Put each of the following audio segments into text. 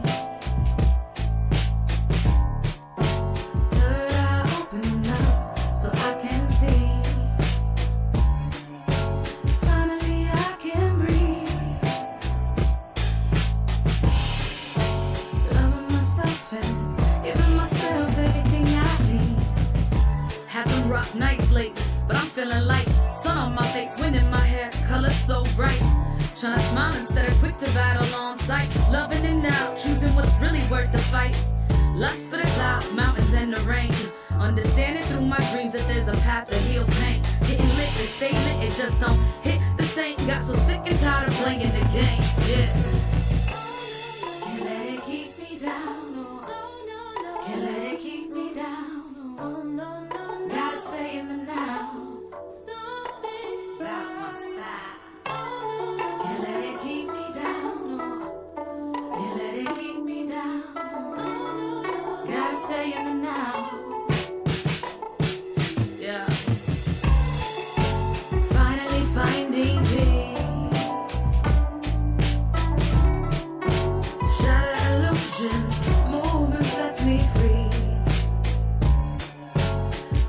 Third eye opening up so I can see. Finally I can breathe. Loving myself and giving myself everything I need. Had some rough nights lately, but I'm feeling light. Sun on my face, wind in my hair, color so bright. Tryna smile instead of quick to battle on sight. Loving it now, choosing what's really worth the fight. Lust for the clouds, mountains, and the rain. Understanding through my dreams that there's a path to heal pain. Getting lit to stay lit, it just don't hit the same. Got so sick and tired of playing the game, yeah. Can't let it keep me down, no. Can't let it keep me down, no. Gotta stay in the now. Something about my style. Can't let it keep me down, no. Can't let it keep me down. Gotta stay in the now. Yeah. Finally finding peace. Shattered illusions, movement sets me free.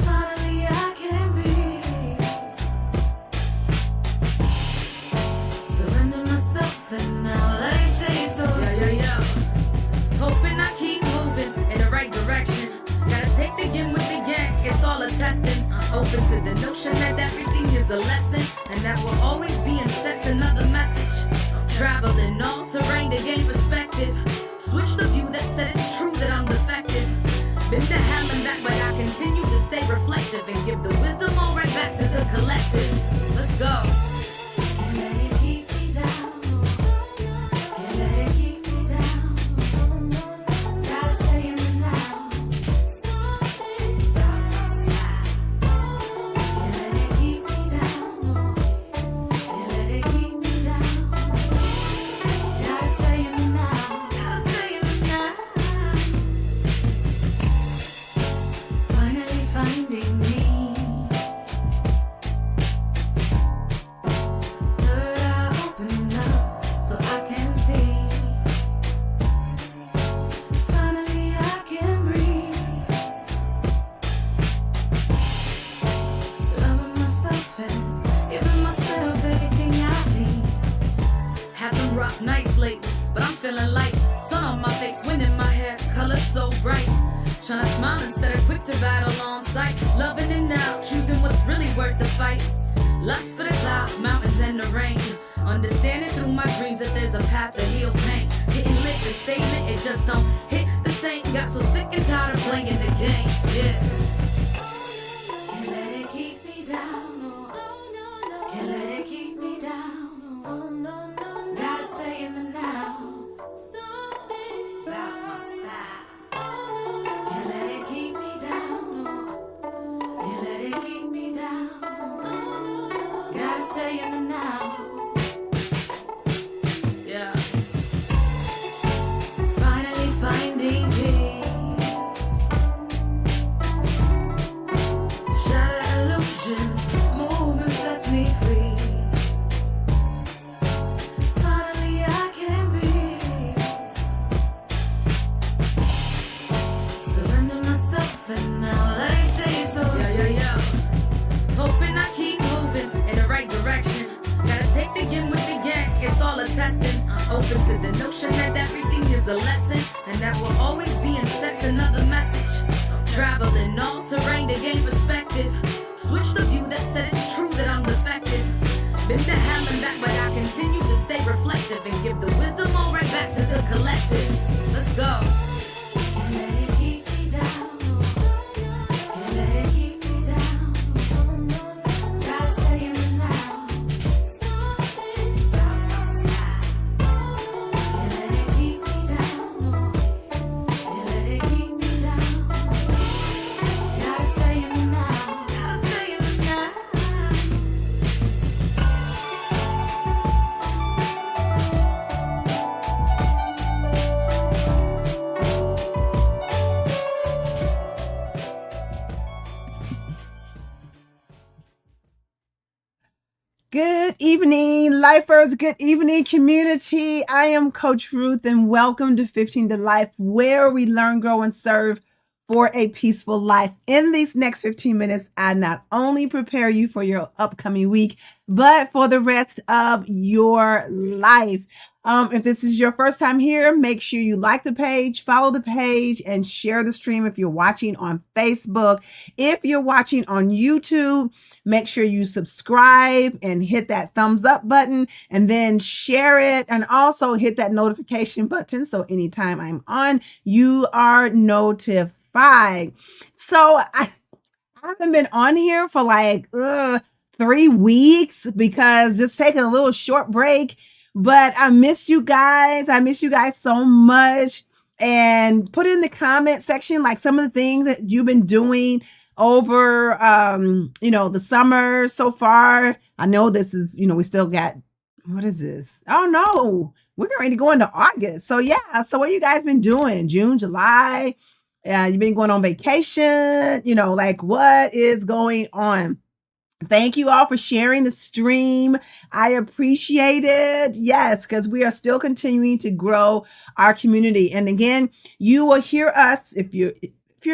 Finally I can breathe. Surrender myself and now let it taste so sweet. Yeah. Hoping I keep moving in the right direction. Gotta take the yin with the yang, it's all a testing. Open to the notion that everything is a lesson, and that we're always being sent another message. Traveling all terrain to gain perspective. Switch the view that said it's true that I'm defective. Been to hell and back, but I continue to stay reflective and give the wisdom all right back to the collective. Let's go. Can't let it keep me down, no. Can't let it keep me down, no. Gotta stay in the now. Something about my style. Can't let it keep me down, no. Can't let it keep me down. Gotta stay in the now. Gotta stay in the now. Finally finding me. Third eye opening up so I can see. Finally I can breathe. Loving myself and giving myself everything I need. Had some rough nights lately, but I'm feeling light. Sun on my face, wind in my hair, color so bright. Tryna smile instead of quick to battle on sight. Loving it now, choosing what's really worth the fight. Lust for the clouds, mountains, and the rain. Understanding through my dreams that there's a path to heal pain. Getting lit to stay lit, it just don't hit the same. Got so sick and tired of playing the game, yeah. Can't let it keep me down, no. Can't let it keep me down, no. Gotta stay in the now. Something about my style. Can't let it keep me down, no. Can't let it keep me down. Gotta stay in the now. Yeah. Finally finding peace. Shattered illusions, movement sets me free. Finally I can breathe. Surrender myself and now let it taste so sweet. Yeah. Hoping I keep moving in the right direction. Gotta take the yin with the yang, it's all a testing. Open to the notion that everything is a lesson, and that we're always being sent another message. Traveling all terrain to gain perspective. Switch the view that said it's true that I'm defective. Been to hell and back, but I continue to stay reflective and give the wisdom all right back to the collective. Let's go. Can't let it keep me down, no. Can't let it keep me down, no. Gotta stay in the now. Something about my style. Can't let it keep me down, no. Can't let it keep me down. Gotta stay in the now. Gotta stay in the now. Good evening, Lifers, good evening, community. I am Coach Ruth, and welcome to 15 to Life, where we learn, grow, and serve for a peaceful life. In these next 15 minutes, I not only prepare you for your upcoming week, but for the rest of your life. If this is your first time here, make sure you like the page, follow the page, and share the stream if you're watching on Facebook. If you're watching on YouTube, make sure you subscribe and hit that thumbs up button, and then share it, and also hit that notification button so anytime I'm on, you are notified. So I haven't been on here for like 3 weeks because just taking a little short break, but I miss you guys. I miss you guys so much. And put in the comment section like some of the things that you've been doing over the summer so far. I know this is, we still got, what is this? Oh no, we're getting ready to go into August. So yeah, so what you guys been doing? June, July? You've been going on vacation, like what is going on? Thank you all for sharing the stream. I appreciate it. Yes, because we are still continuing to grow our community. And again, you will hear us, if you're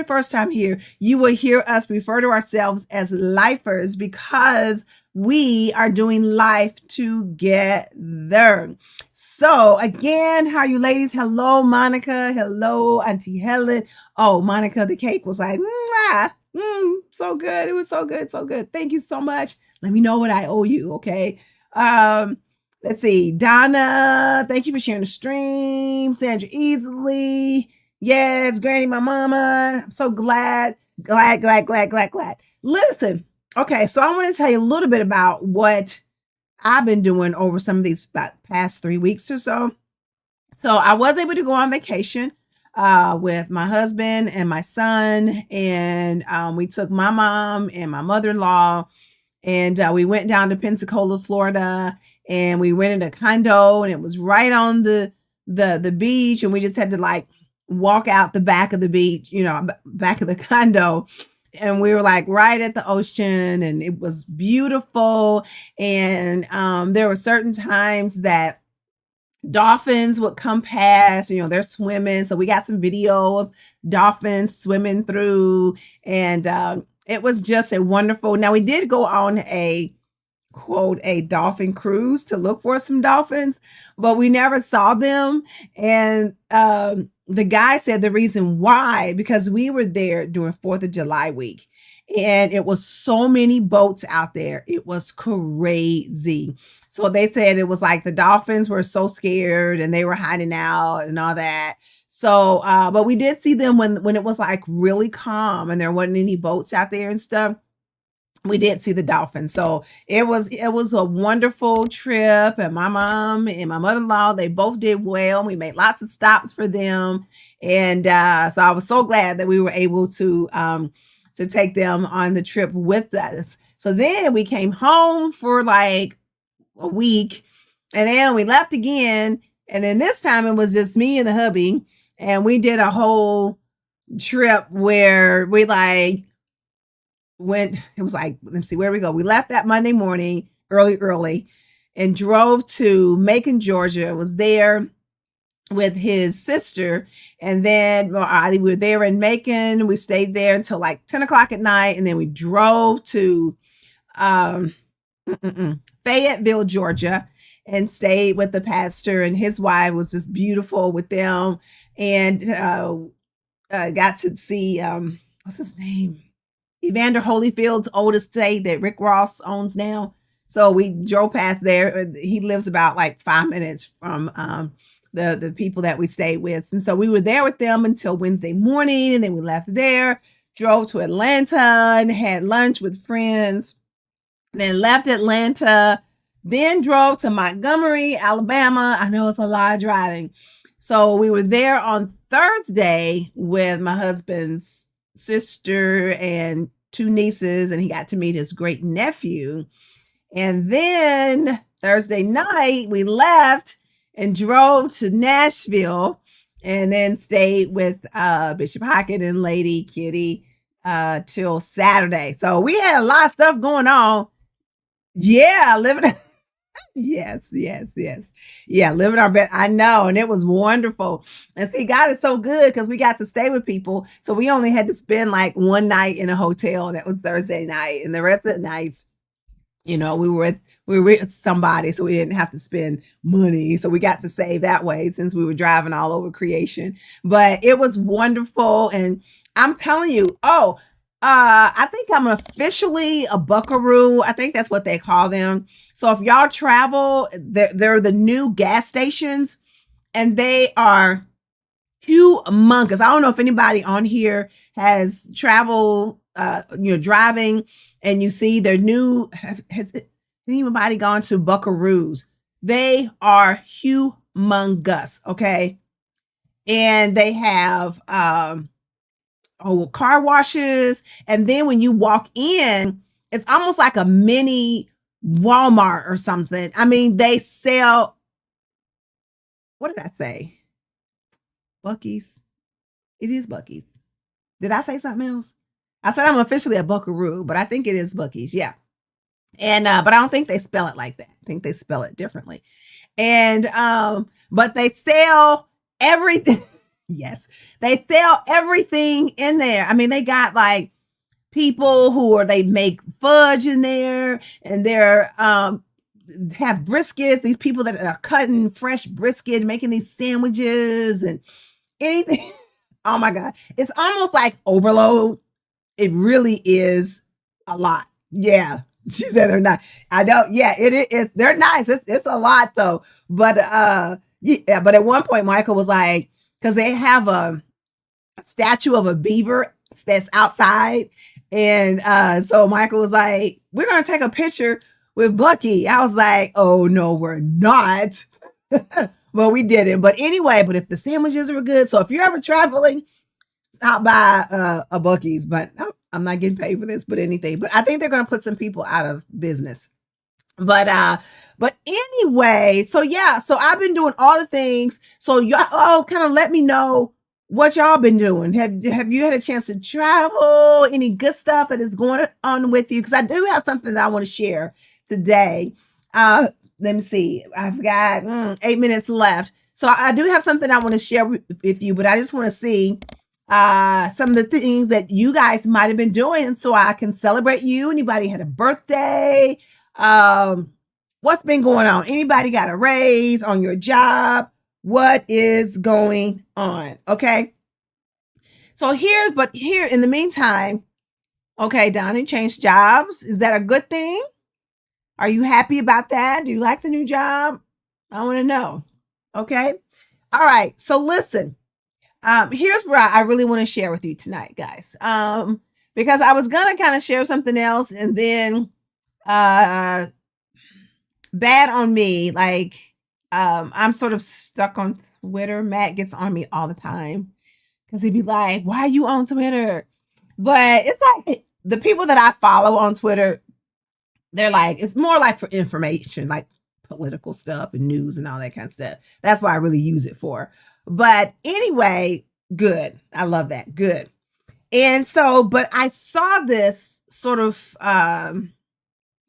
first time here, you will hear us refer to ourselves as lifers because we are doing life together. So again, how are you ladies? Hello, Monica. Hello, Auntie Helen. Oh, Monica, the cake was like, so good. It was so good. So good. Thank you so much. Let me know what I owe you. Okay. Let's see. Donna, thank you for sharing the stream. Sandra Easily. Yes, Granny, my mama. I'm so glad. Listen. Okay. So I want to tell you a little bit about what I've been doing over some of these past 3 weeks or so. So I was able to go on vacation with my husband and my son, and we took my mom and my mother-in-law, and we went down to Pensacola, Florida, and we rented a condo, and it was right on the beach, and we just had to like walk out the back of the beach, back of the condo. And we were like right at the ocean, and it was beautiful. And there were certain times that dolphins would come past, they're swimming. So we got some video of dolphins swimming through, and it was just a wonderful. Now we did go on a quote, a dolphin cruise to look for some dolphins, but we never saw them. And the guy said the reason why, because we were there during 4th of July week, and it was so many boats out there. It was crazy. So they said it was like the dolphins were so scared and they were hiding out and all that. So, but we did see them when it was like really calm and there wasn't any boats out there and stuff. We did see the dolphins. So it was a wonderful trip, and my mom and my mother-in-law, they both did well. We made lots of stops for them. And so I was so glad that we were able to take them on the trip with us. So then we came home for like a week, and then we left again. And then this time it was just me and the hubby, and we did a whole trip where we like went, it was like, let's see, where we go. We left that Monday morning early and drove to Macon, Georgia. Was there with his sister. And then we were there in Macon. We stayed there until like 10 o'clock at night. And then we drove to Fayetteville, Georgia, and stayed with the pastor and his wife. Was just beautiful with them. And got to see, what's his name? Evander Holyfield's old estate that Rick Ross owns now. So we drove past there. He lives about like 5 minutes from the people that we stayed with. And so we were there with them until Wednesday morning. And then we left there, drove to Atlanta and had lunch with friends. Then left Atlanta, then drove to Montgomery, Alabama. I know it's a lot of driving. So we were there on Thursday with my husband's sister and 2 nieces, and he got to meet his great nephew. And then Thursday night, we left and drove to Nashville, and then stayed with Bishop Hockett and Lady Kitty till Saturday. So we had a lot of stuff going on. Yeah, living Yes, yes, yes. Yeah, living our best. I know. And it was wonderful. And see, God is so good because we got to stay with people. So we only had to spend like one night in a hotel. That was Thursday night. And the rest of the nights, we were with somebody, so we didn't have to spend money. So we got to save that way since we were driving all over creation. But it was wonderful. And I'm telling you, I think I'm officially a buckaroo. I think that's what they call them. So if y'all travel, they're the new gas stations, and they are humongous. I don't know if anybody on here has traveled, driving, and you see their new. Has anybody gone to buckaroos? They are humongous. Okay, and they have car washes. And then when you walk in, it's almost like a mini Walmart or something. I mean, they sell, what did I say? Bucky's. It is Bucky's. Did I say something else? I said I'm officially a buckaroo, but I think it is Bucky's. Yeah. And, but I don't think they spell it like that. I think they spell it differently. And, but they sell everything. Yes, they sell everything in there. I mean, they got like people they make fudge in there, and they're have briskets. These people that are cutting fresh brisket, making these sandwiches and anything. Oh my God, it's almost like overload. It really is a lot. Yeah, she said they're not. I don't. Yeah, it is. They're nice. It's a lot though. But yeah. But at one point, Michael was like, because they have a statue of a beaver that's outside. And so Michael was like, we're going to take a picture with Bucky. I was like, oh, no, we're not. Well, we didn't. But anyway, but if the sandwiches were good. So if you're ever traveling, stop by a Bucky's. But I'm not getting paid for this, but anything. But I think they're going to put some people out of business. But anyway, so yeah, so I've been doing all the things. So y'all kind of let me know what y'all been doing. Have you had a chance to travel? Any good stuff that is going on with you? Because I do have something that I want to share today. Let me see. I've got 8 minutes left. So I do have something I want to share with you, but I just want to see some of the things that you guys might have been doing so I can celebrate you. Anybody had a birthday? What's been going on? Anybody got a raise on your job? What is going on? Okay. So here in the meantime, okay, Donnie changed jobs. Is that a good thing? Are you happy about that? Do you like the new job? I want to know. Okay. All right. So listen, here's where I really want to share with you tonight, guys. Because I was going to kind of share something else, and then, bad on me. Like, I'm sort of stuck on Twitter. Matt gets on me all the time because he'd be like, why are you on Twitter? But it's like the people that I follow on Twitter, they're like, it's more like for information, like political stuff and news and all that kind of stuff. That's what I really use it for. But anyway, good. I love that. Good. And so, but I saw this sort of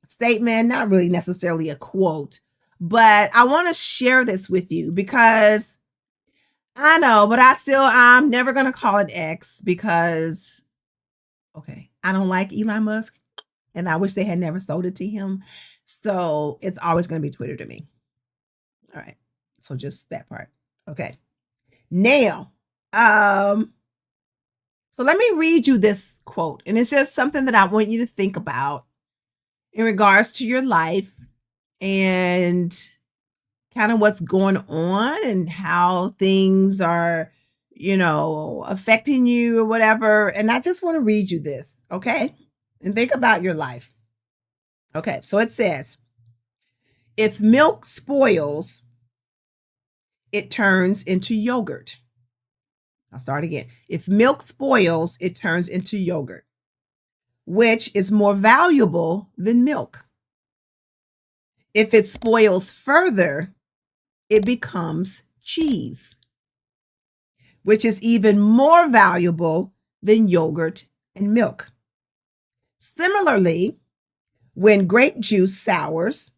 statement, not really necessarily a quote, but I want to share this with you because I know, but I'm never going to call it X because, okay, I don't like Elon Musk and I wish they had never sold it to him. So it's always going to be Twitter to me. All right. So just that part. Okay. Now, so let me read you this quote, and it's just something that I want you to think about in regards to your life and kind of what's going on and how things are, affecting you or whatever. And I just want to read you this, okay? And think about your life. Okay, so it says, if milk spoils, it turns into yogurt. I'll start again. If milk spoils, it turns into yogurt, which is more valuable than milk. If it spoils further, it becomes cheese, which is even more valuable than yogurt and milk. Similarly, when grape juice sours,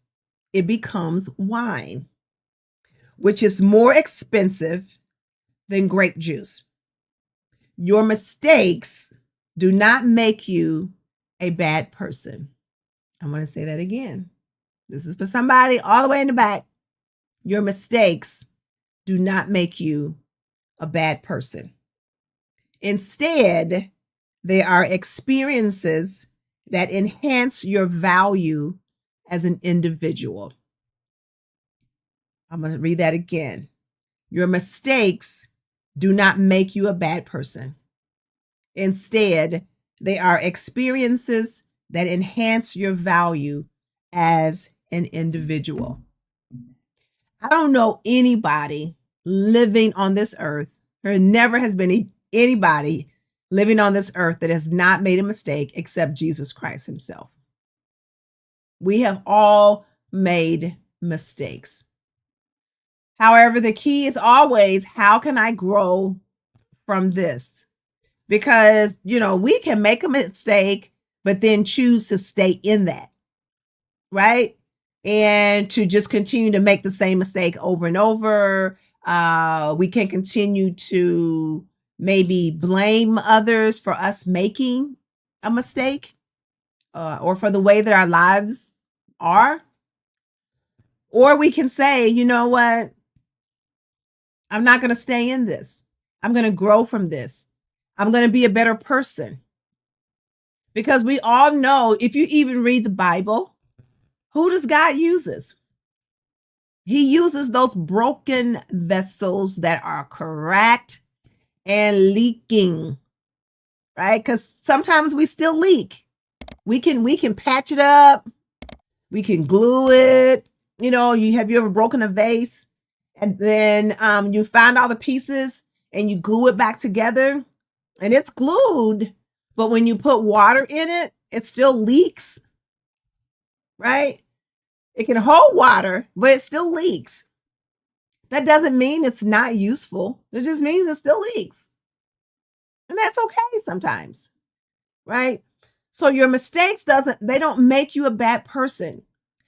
it becomes wine, which is more expensive than grape juice. Your mistakes do not make you a bad person. I'm going to say that again. This is for somebody all the way in the back. Your mistakes do not make you a bad person. Instead, they are experiences that enhance your value as an individual. I'm going to read that again. Your mistakes do not make you a bad person. Instead, they are experiences that enhance your value as an individual. I don't know anybody living on this earth, there never has been anybody living on this earth that has not made a mistake except Jesus Christ himself. We have all made mistakes. However, the key is always, how can I grow from this? Because, we can make a mistake, but then choose to stay in that, right? And to just continue to make the same mistake over and over. We can continue to maybe blame others for us making a mistake, or for the way that our lives are. Or we can say, you know what? I'm not going to stay in this. I'm going to grow from this. I'm going to be a better person. Because we all know, if you even read the Bible, who does God uses? He uses those broken vessels that are cracked and leaking, right? Because sometimes we still leak. We can patch it up. We can glue it. You ever broken a vase and then you find all the pieces and you glue it back together and it's glued, but when you put water in it, it still leaks, right? It can hold water, but it still leaks. That doesn't mean it's not useful. It just means it still leaks. And that's okay sometimes, right? So your mistakes they don't make you a bad person.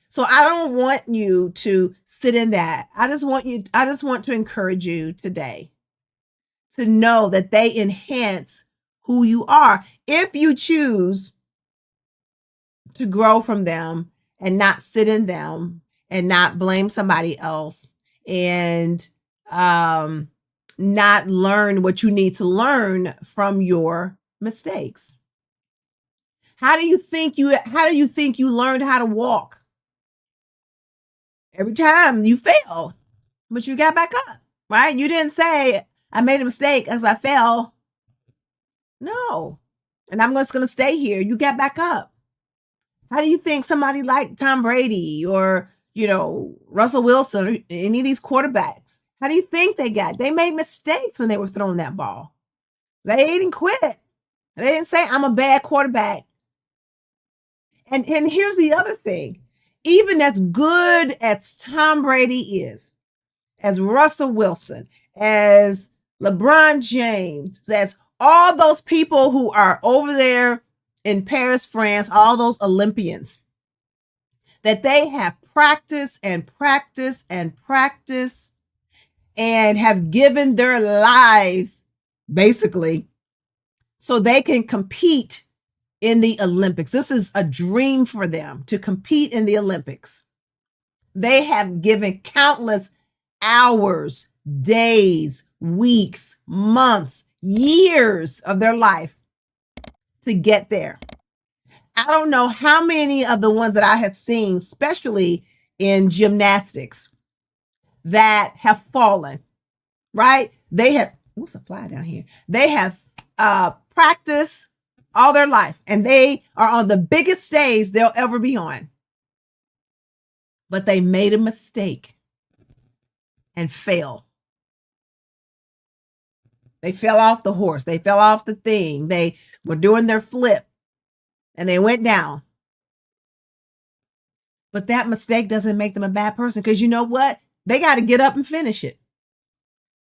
So I don't want you to sit in that. I just want to encourage you today to know that they enhance who you are if you choose to grow from them and not sit in them and not blame somebody else and not learn what you need to learn from your mistakes. How do you think you learned how to walk? Every time you failed, but you got back up, right? You didn't say, I made a mistake as I fell. No. And I'm just going to stay here. You got back up. How do you think somebody like Tom Brady or, Russell Wilson or any of these quarterbacks, how do you think they got? They made mistakes when they were throwing that ball. They didn't quit. They didn't say, I'm a bad quarterback. And here's the other thing. Even as good as Tom Brady is, as Russell Wilson, as LeBron James, as all those people who are over there in Paris, France, all those Olympians, that they have practiced and practiced and practiced and have given their lives basically so they can compete in the Olympics. This is a dream for them to compete in the Olympics. They have given countless hours, days, weeks, months, years of their life to get there. I don't know how many of the ones that I have seen, especially in gymnastics, that have fallen, right? They have, what's a fly down here? They have practiced all their life and they are on the biggest stage they'll ever be on. But they made a mistake and fell. They fell off the horse. They fell off the thing. They were doing their flip and they went down. But that mistake doesn't make them a bad person because you know what? They got to get up and finish it.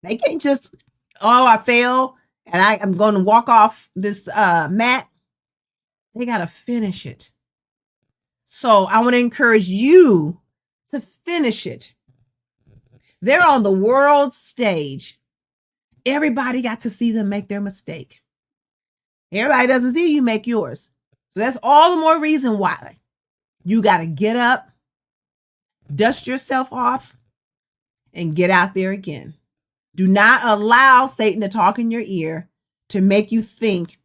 They can't just, I fell and I'm going to walk off this mat. They got to finish it. So I want to encourage you to finish it. They're on the world stage. Everybody got to see them make their mistake. Everybody doesn't see you make yours. So that's all the more reason why you got to get up, dust yourself off, and get out there again. Do not allow Satan to talk in your ear to make you think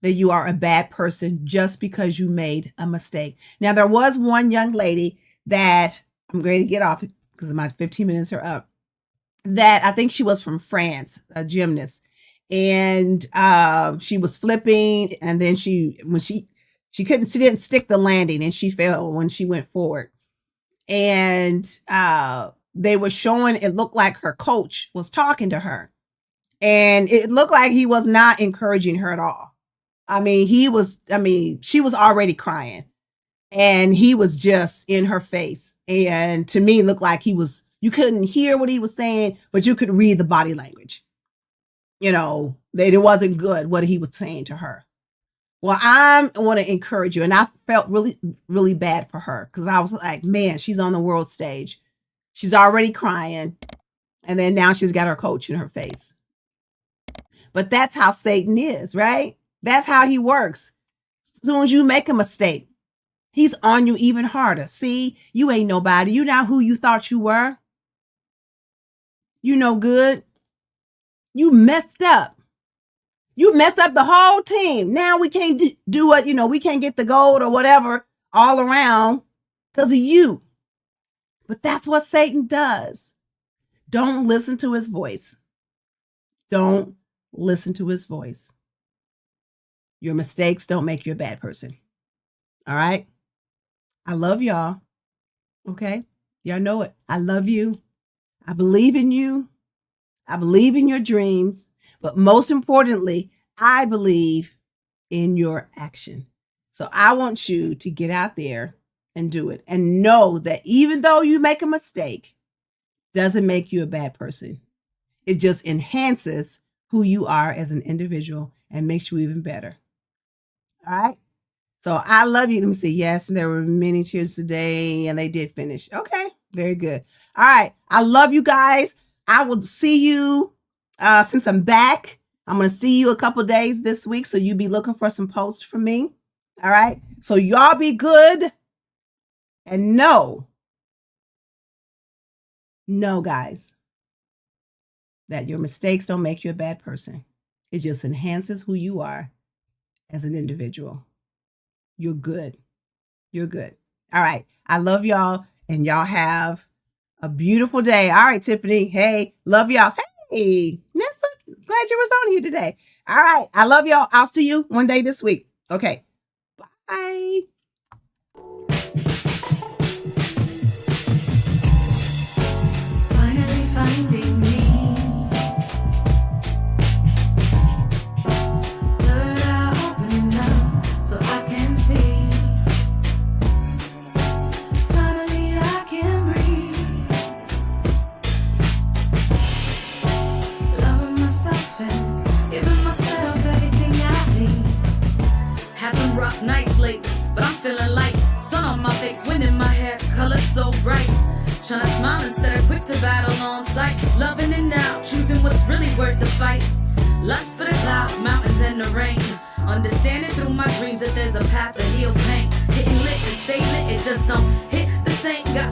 that you are a bad person just because you made a mistake. Now, there was one young lady that I'm going to get off because my 15 minutes are up, that I think she was from France, a gymnast. And she was flipping, and then she didn't stick the landing, and she fell when she went forward. And they were showing, it looked like her coach was talking to her, and it looked like he was not encouraging her at all. She was already crying, and he was just in her face. And to me, it looked like you couldn't hear what he was saying, but you could read the body language. That it wasn't good what he was saying to her. Well, I want to encourage you. And I felt really, really bad for her because I was like, man, she's on the world stage. She's already crying. And then now she's got her coach in her face. But that's how Satan is, right? That's how he works. As soon as you make a mistake, he's on you even harder. See, you ain't nobody. You not who you thought you were. You no good. You messed up. You messed up the whole team. Now we can't do what, we can't get the gold or whatever all around because of you. But that's what Satan does. Don't listen to his voice. Don't listen to his voice. Your mistakes don't make you a bad person. All right? I love y'all. Okay? Y'all know it. I love you. I believe in you. I believe in your dreams. But most importantly, I believe in your action. So I want you to get out there and do it. And know that even though you make a mistake, doesn't make you a bad person. It just enhances who you are as an individual and makes you even better. All right? So I love you. Let me see. Yes, and there were many tears today, and they did finish. Okay, very good. All right. I love you guys. I will see you since I'm back. I'm going to see you a couple days this week, so you be looking for some posts from me. All right? So y'all be good and know, guys, that your mistakes don't make you a bad person. It just enhances who you are as an individual. You're good. You're good. All right. I love y'all, and y'all have a beautiful day. All right, Tiffany. Hey, love y'all. Hey, Nessa, glad you was on here today. All right. I love y'all. I'll see you one day this week. Okay. Bye. Finally finding me. Third eye opening up so I can see. Finally I can breathe. Loving myself and giving myself everything I need. Had some rough nights lately, but I'm feeling light. Sun on my face, wind in my hair, colors so bright. Trying to smile instead of quick to battle on sight. Loving it now, choosing what's really worth the fight. Lust for the clouds, mountains, and the rain. Understanding through my dreams that there's a path to heal pain. Hitting lit and stay lit, it just don't hit the same. Got so